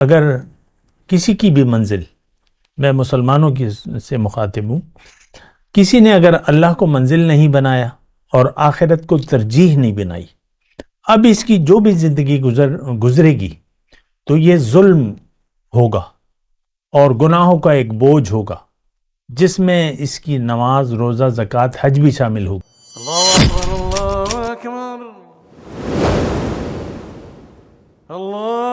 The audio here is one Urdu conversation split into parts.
اگر کسی کی بھی منزل، میں مسلمانوں کی سے مخاطب ہوں، کسی نے اگر اللہ کو منزل نہیں بنایا اور آخرت کو ترجیح نہیں بنائی، اب اس کی جو بھی زندگی گزرے گی تو یہ ظلم ہوگا اور گناہوں کا ایک بوجھ ہوگا، جس میں اس کی نماز، روزہ، زکوٰۃ، حج بھی شامل ہوگا۔ اللہ اکبر، اللہ اکبر، اللہ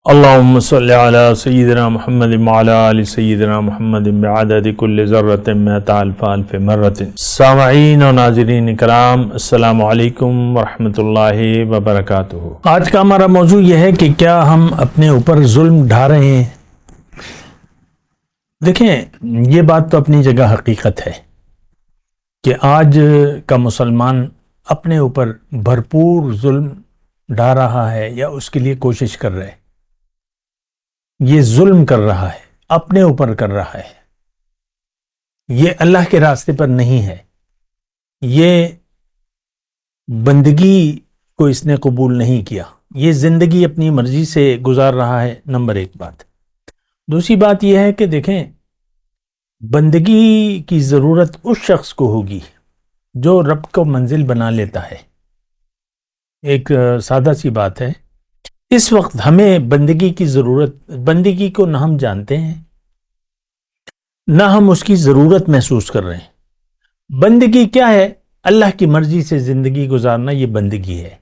اللہم صلی علی سیدنا محمد وعلی آل سیدنا محمد بعدد کل ذرۃ مئۃ الف الف مرۃ۔ سامعین و ناظرین کرام، السلام علیکم ورحمۃ اللہ وبرکاتہ۔ آج کا ہمارا موضوع یہ ہے کہ کیا ہم اپنے اوپر ظلم ڈھا رہے ہیں؟ دیکھیں، یہ بات تو اپنی جگہ حقیقت ہے کہ آج کا مسلمان اپنے اوپر بھرپور ظلم ڈھا رہا ہے یا اس کے لیے کوشش کر رہا ہے۔ یہ ظلم کر رہا ہے، اپنے اوپر کر رہا ہے، یہ اللہ کے راستے پر نہیں ہے، یہ بندگی کو اس نے قبول نہیں کیا، یہ زندگی اپنی مرضی سے گزار رہا ہے۔ نمبر ایک بات۔ دوسری بات یہ ہے کہ دیکھیں، بندگی کی ضرورت اس شخص کو ہوگی جو رب کو منزل بنا لیتا ہے۔ ایک سادہ سی بات ہے، اس وقت ہمیں بندگی کی ضرورت، بندگی کو نہ ہم جانتے ہیں نہ ہم اس کی ضرورت محسوس کر رہے ہیں۔ بندگی کیا ہے؟ اللہ کی مرضی سے زندگی گزارنا، یہ بندگی ہے۔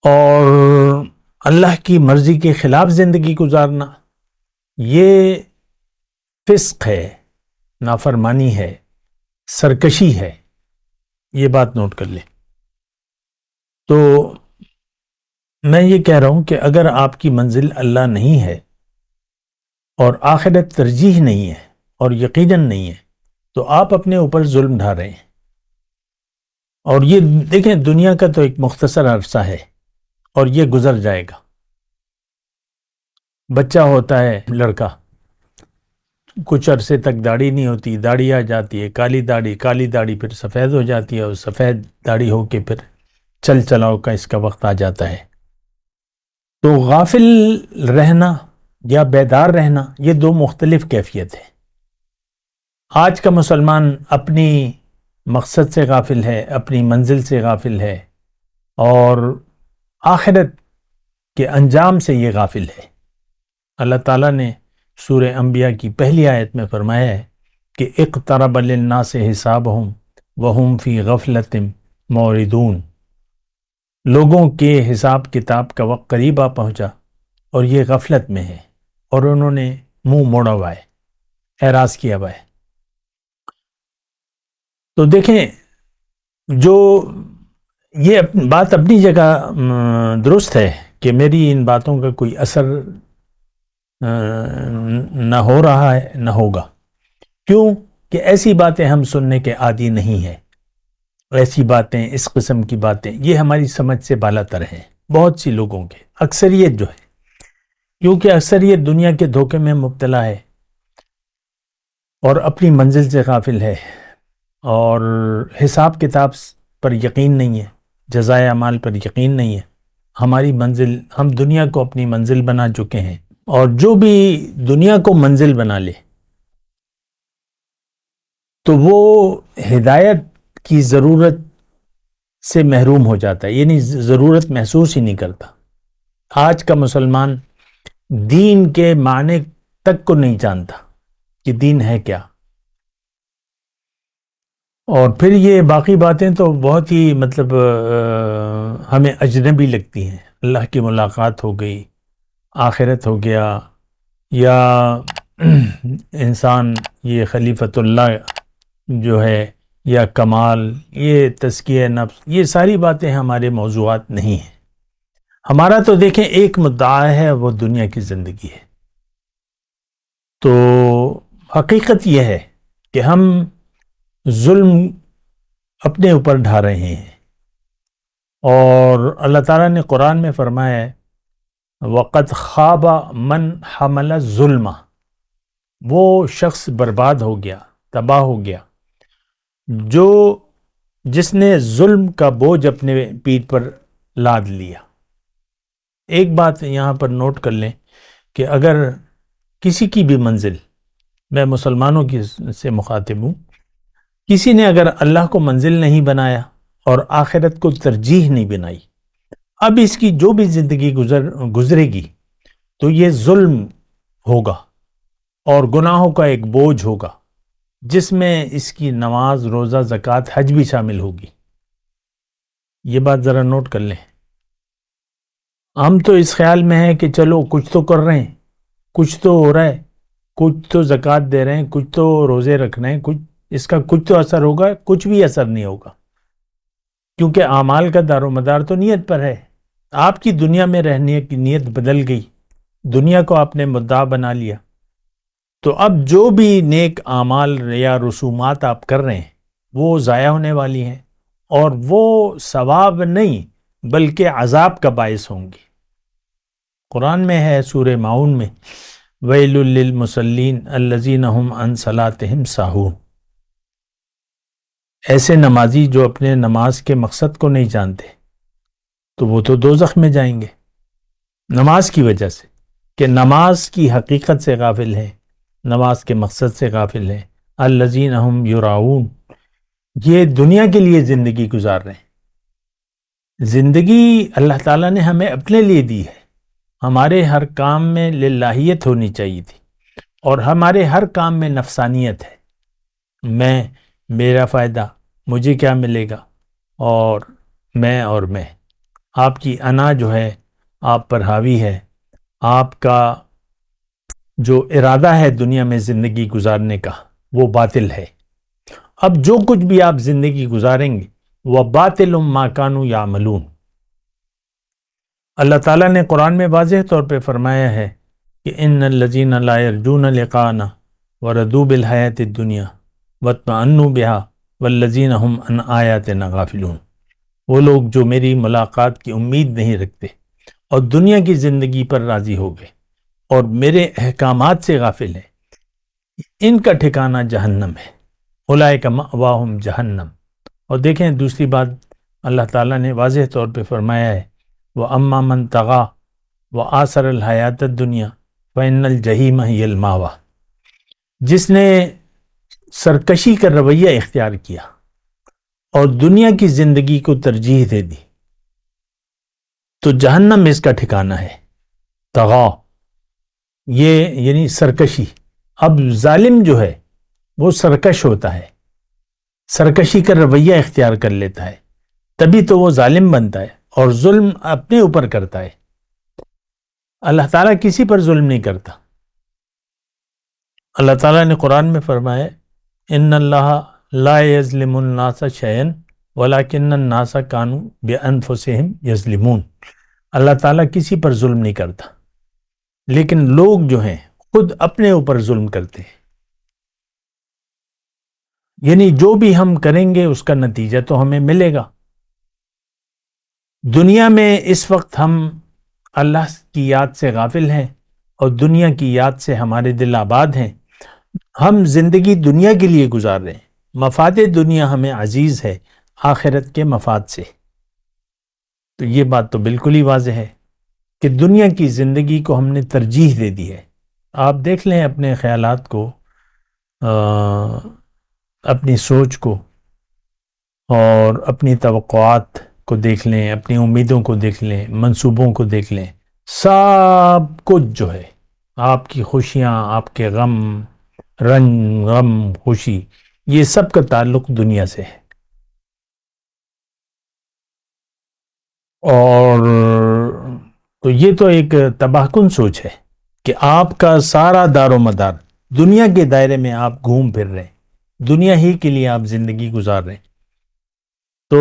اور اللہ کی مرضی کے خلاف زندگی گزارنا یہ فسق ہے، نافرمانی ہے، سرکشی ہے۔ یہ بات نوٹ کر لیں۔ تو میں یہ کہہ رہا ہوں کہ اگر آپ کی منزل اللہ نہیں ہے اور آخرت ترجیح نہیں ہے اور یقیناً نہیں ہے تو آپ اپنے اوپر ظلم ڈھا رہے ہیں۔ اور یہ دیکھیں، دنیا کا تو ایک مختصر عرصہ ہے اور یہ گزر جائے گا۔ بچہ ہوتا ہے لڑکا، کچھ عرصے تک داڑھی نہیں ہوتی، داڑھی آ جاتی ہے، کالی داڑھی پھر سفید ہو جاتی ہے، اور سفید داڑھی ہو کے پھر چل چلاؤ کا اس کا وقت آ جاتا ہے۔ تو غافل رہنا یا بیدار رہنا، یہ دو مختلف کیفیت ہے۔ آج کا مسلمان اپنی مقصد سے غافل ہے، اپنی منزل سے غافل ہے، اور آخرت کے انجام سے یہ غافل ہے۔ اللہ تعالیٰ نے سورہ انبیاء کی پہلی آیت میں فرمایا ہے کہ اقترب للناس حسابہم وہم فی غفلۃ معرضون۔ لوگوں کے حساب کتاب کا وقت قریب آ پہنچا اور یہ غفلت میں ہے اور انہوں نے منہ موڑا ہوا ہے، اعراض کیا ہوا ہے۔ تو دیکھیں، جو یہ بات اپنی جگہ درست ہے کہ میری ان باتوں کا کوئی اثر نہ ہو رہا ہے نہ ہوگا۔ کیوں کہ ایسی باتیں ہم سننے کے عادی نہیں ہیں۔ ایسی باتیں، اس قسم کی باتیں، یہ ہماری سمجھ سے بالا تر ہیں بہت سی لوگوں کے، اکثریت جو ہے، کیونکہ اکثریت دنیا کے دھوکے میں مبتلا ہے اور اپنی منزل سے غافل ہے اور حساب کتاب پر یقین نہیں ہے، جزائے اعمال پر یقین نہیں ہے۔ ہماری منزل، ہم دنیا کو اپنی منزل بنا چکے ہیں، اور جو بھی دنیا کو منزل بنا لے تو وہ ہدایت کی ضرورت سے محروم ہو جاتا ہے، یعنی ضرورت محسوس ہی نہیں کرتا۔ آج کا مسلمان دین کے معنی تک کو نہیں جانتا کہ دین ہے کیا، اور پھر یہ باقی باتیں تو بہت ہی ہمیں اجنبی لگتی ہیں۔ اللہ کی ملاقات ہو گئی، آخرت ہو گیا، یا انسان یہ خلیفۃ اللہ جو ہے، یا کمال، یہ تزکیہ نفس، یہ ساری باتیں ہمارے موضوعات نہیں ہیں۔ ہمارا تو دیکھیں ایک مدعا ہے، وہ دنیا کی زندگی ہے۔ تو حقیقت یہ ہے کہ ہم ظلم اپنے اوپر ڈھا رہے ہیں، اور اللہ تعالیٰ نے قرآن میں فرمایا ہے وَقَدْ خَابَ مَنْ حَمَلَ ظُلْمَ، وہ شخص برباد ہو گیا، تباہ ہو گیا جو جس نے ظلم کا بوجھ اپنے پیٹھ پر لاد لیا. ایک بات یہاں پر نوٹ کر لیں کہ اگر کسی کی بھی منزل، میں مسلمانوں کی سے مخاطب ہوں، کسی نے اگر اللہ کو منزل نہیں بنایا اور آخرت کو ترجیح نہیں بنائی، اب اس کی جو بھی زندگی گزرے گی تو یہ ظلم ہوگا اور گناہوں کا ایک بوجھ ہوگا، جس میں اس کی نماز، روزہ، زکوٰۃ، حج بھی شامل ہوگی. یہ بات ذرا نوٹ کر لیں. ہم تو اس خیال میں ہیں کہ چلو کچھ تو کر رہے ہیں، کچھ تو ہو رہا ہے، کچھ تو زکوٰۃ دے رہے ہیں، کچھ تو روزے رکھ رہے ہیں، اس کا کچھ تو اثر ہوگا. کچھ بھی اثر نہیں ہوگا، کیونکہ اعمال کا دار و مدار تو نیت پر ہے. آپ کی دنیا میں رہنے کی نیت بدل گئی، دنیا کو آپ نے مدعا بنا لیا، تو اب جو بھی نیک اعمال یا رسومات آپ کر رہے ہیں وہ ضائع ہونے والی ہیں، اور وہ ثواب نہیں بلکہ عذاب کا باعث ہوں گی. قرآن میں ہے سورہ ماؤن میں، ویل للمصلین الذین هم عن صلاتهم ساہون. ایسے نمازی جو اپنے نماز کے مقصد کو نہیں جانتے تو وہ تو دوزخ میں جائیں گے نماز کی وجہ سے، کہ نماز کی حقیقت سے غافل ہے، نماز کے مقصد سے غافل ہے. الذین هم یراؤون، یہ دنیا کے لیے زندگی گزار رہے ہیں. زندگی اللہ تعالیٰ نے ہمیں اپنے لیے دی ہے. ہمارے ہر کام میں للہیت ہونی چاہیے تھی، اور ہمارے ہر کام میں نفسانیت ہے. میرا فائدہ، مجھے کیا ملے گا، اور میں. آپ کی انا جو ہے آپ پر حاوی ہے. آپ کا جو ارادہ ہے دنیا میں زندگی گزارنے کا وہ باطل ہے. اب جو کچھ بھی آپ زندگی گزاریں گے وہ باطل ما کانوا یعملون. اللہ تعالیٰ نے قرآن میں واضح طور پہ فرمایا ہے کہ ان الذین لا یرجون لقاءنا ورضوا بالحیاۃ الدنیا واطمأنوا بها والذین هم عن آیاتنا غافلون. وہ لوگ جو میری ملاقات کی امید نہیں رکھتے اور دنیا کی زندگی پر راضی ہو گئے اور میرے احکامات سے غافل ہیں، ان کا ٹھکانہ جہنم ہے. اولئک مأواہم جہنم. اور دیکھیں دوسری بات اللہ تعالیٰ نے واضح طور پہ فرمایا ہے، وَأَمَّا مَنْ طَغَىٰ وَآثَرَ الْحَيَاةَ الدُّنْيَا فَإِنَّ الْجَحِيمَ هِيَ الْمَأْوَىٰ. جس نے سرکشی کا رویہ اختیار کیا اور دنیا کی زندگی کو ترجیح دے دی تو جہنم اس کا ٹھکانہ ہے. طغا، یہ یعنی سرکشی. اب ظالم جو ہے وہ سرکش ہوتا ہے، سرکشی کا رویہ اختیار کر لیتا ہے، تبھی تو وہ ظالم بنتا ہے اور ظلم اپنے اوپر کرتا ہے. اللہ تعالیٰ کسی پر ظلم نہیں کرتا. اللہ تعالیٰ نے قرآن میں فرمایا ان اللہ لا یظلم الناس شیئا ولکن الناس کانوا بانفسہم یظلمون. اللہ تعالیٰ کسی پر ظلم نہیں کرتا، لیکن لوگ جو ہیں خود اپنے اوپر ظلم کرتے ہیں. یعنی جو بھی ہم کریں گے اس کا نتیجہ تو ہمیں ملے گا. دنیا میں اس وقت ہم اللہ کی یاد سے غافل ہیں اور دنیا کی یاد سے ہمارے دل آباد ہیں. ہم زندگی دنیا کے لیے گزار رہے ہیں، مفاد دنیا ہمیں عزیز ہے آخرت کے مفاد سے. تو یہ بات تو بالکل ہی واضح ہے کہ دنیا کی زندگی کو ہم نے ترجیح دے دی ہے. آپ دیکھ لیں اپنے خیالات کو، اپنی سوچ کو اور اپنی توقعات کو دیکھ لیں، اپنی امیدوں کو دیکھ لیں، منصوبوں کو دیکھ لیں. سب کچھ جو ہے، آپ کی خوشیاں، آپ کے غم، رنج، غم، خوشی، یہ سب کا تعلق دنیا سے ہے. اور تو یہ تو ایک تباہ کن سوچ ہے کہ آپ کا سارا دار و مدار دنیا کے دائرے میں آپ گھوم پھر رہے ہیں، دنیا ہی کے لیے آپ زندگی گزار رہے ہیں. تو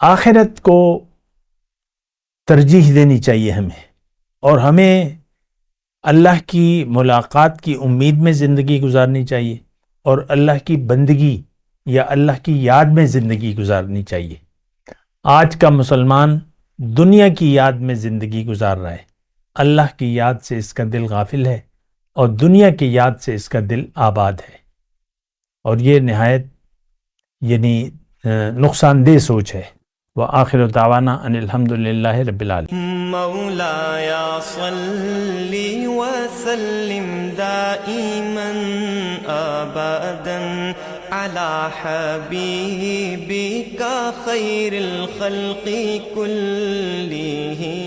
آخرت کو ترجیح دینی چاہیے ہمیں، اور ہمیں اللہ کی ملاقات کی امید میں زندگی گزارنی چاہیے اور اللہ کی بندگی یا اللہ کی یاد میں زندگی گزارنی چاہیے. آج کا مسلمان دنیا کی یاد میں زندگی گزار رہا ہے، اللہ کی یاد سے اس کا دل غافل ہے اور دنیا کی یاد سے اس کا دل آباد ہے. اور یہ نہایت یعنی نقصان دہ سوچ ہے. وآخر دعوانا ان الحمدللہ رب العالمین. مولاي صل وسلم دائما ابدا على حبيبك خير الخلق كلهم.